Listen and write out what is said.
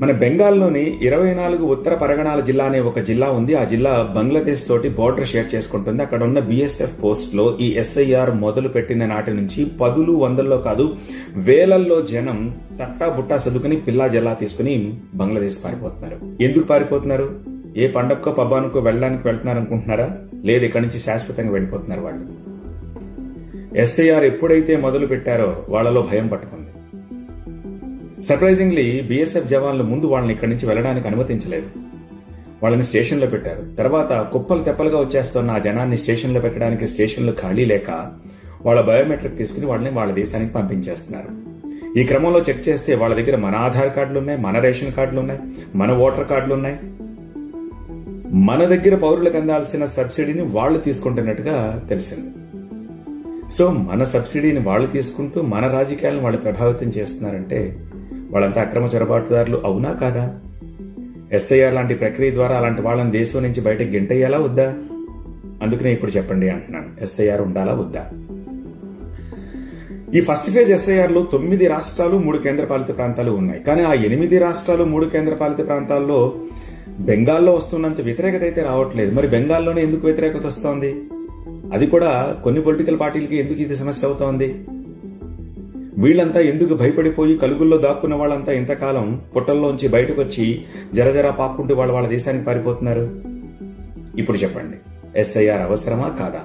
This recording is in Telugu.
మన బెంగాల్లోని 24 ఉత్తర పరగణాల జిల్లా అనే ఒక జిల్లా ఉంది. ఆ జిల్లా బంగ్లాదేశ్ తోటి బోర్డర్ షేర్ చేసుకుంటుంది. అక్కడ ఉన్న BSF పోస్ట్ లో ఈ SIR మొదలు పెట్టిన నాటి నుంచి పదులు వందల్లో కాదు వేలల్లో జనం తట్టా బుట్టా సదుకుని పిల్లా జల్లా తీసుకుని బంగ్లాదేశ్ పారిపోతున్నారు. ఎందుకు పారిపోతున్నారు? ఏ పండక్కో పబ్బానికో వెళ్ళడానికి వెళ్తున్నారు అనుకుంటున్నారా? లేదు, ఇక్కడి నుంచి శాశ్వతంగా వెళ్ళిపోతున్నారు వాళ్ళు. SIR ఎప్పుడైతే మొదలు పెట్టారో వాళ్ళలో భయం పట్టుకుంది. సర్ప్రైజింగ్లీ BSF జవాన్లు ముందు వాళ్ళని ఇక్కడి నుంచి వెళ్ళడానికి అనుమతించలేదు. వాళ్ళని స్టేషన్లో పెట్టారు. తర్వాత కుప్పలు తెప్పలుగా వచ్చేస్తున్న ఆ జనాన్ని స్టేషన్లో పెట్టడానికి స్టేషన్లు ఖాళీ లేక వాళ్ళ బయోమెట్రిక్ తీసుకుని వాళ్ళని వాళ్ళ దేశానికి పంపించేస్తున్నారు. ఈ క్రమంలో చెక్ చేస్తే వాళ్ళ దగ్గర మన ఆధార్ కార్డులు ఉన్నాయి, మన రేషన్ కార్డులు ఉన్నాయి, మన ఓటర్ కార్డులు ఉన్నాయి. మన దగ్గర పౌరులకు అందాల్సిన సబ్సిడీని వాళ్ళు తీసుకుంటున్నట్టుగా తెలిసింది. సో మన సబ్సిడీని వాళ్ళు తీసుకుంటూ మన రాజకీయాలను వాళ్ళు ప్రభావితం చేస్తున్నారంటే వాళ్ళంతా అక్రమ చొరబాటుదారులు అవునా కాదా? SIR లాంటి ప్రక్రియ ద్వారా అలాంటి వాళ్ళని దేశం నుంచి బయటకు గెంటయ్యాలా వద్దా? అందుకనే ఇప్పుడు చెప్పండి అంటున్నాను, SIR ఉండాలా వద్దా? ఈ ఫస్ట్ ఫేజ్ SIR లో 9 రాష్ట్రాలు 3 కేంద్రపాలిత ప్రాంతాలు ఉన్నాయి. కానీ ఆ 8 రాష్ట్రాలు 3 కేంద్రపాలిత ప్రాంతాల్లో బెంగాల్లో వస్తున్నంత వ్యతిరేకత అయితే రావట్లేదు. మరి బెంగాల్లోనే ఎందుకు వ్యతిరేకత వస్తోంది? అది కూడా కొన్ని పొలిటికల్ పార్టీలకి ఎందుకు ఇది సమస్య అవుతోంది? వీళ్ళంతా ఎందుకు భయపడిపోయి కలుగుల్లో దాక్కున్న వాళ్ళంతా ఇంతకాలం పుట్టల్లోంచి బయటకు వచ్చి జరజరా పాక్కుంటూ వాళ్ళ దేశానికి పారిపోతున్నారు? ఇప్పుడు చెప్పండి, SIR అవసరమా కాదా?